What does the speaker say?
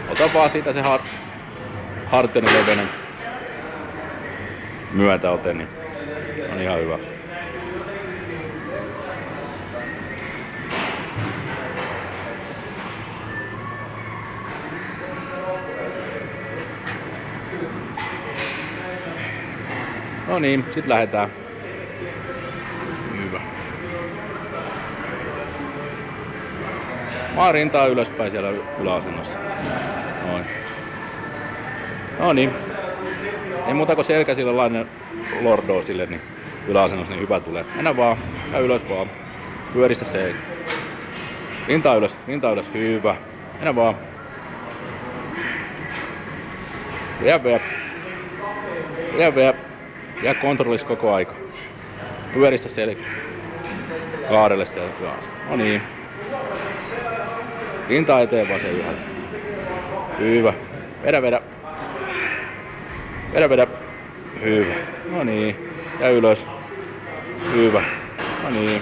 Ota vaan siitä se hartian leveinen myötäote, niin on ihan hyvä. No niin, sit lähdetään. Hyvä. Maa rintaa ylöspäin siellä yläasennossa. Noin. No niin. Ei muuta kuin selkä sillä lainen lordoo sille, niin yläasennossa niin hyvä tulee. Mennä vaan. Ja ylös vaan. Pyöristä se. Rintaa ylös. Hyvä. Mennä vaan. Vie. Ja kontrollissa koko aika. Pyöristä selkä. Kaarelle siellä yläasennossa. No niin. Rintaa eteen vaan se ylhäällä. Hyvä. Vedä. Hyvä. No niin. Ja ylös. Hyvä. No niin.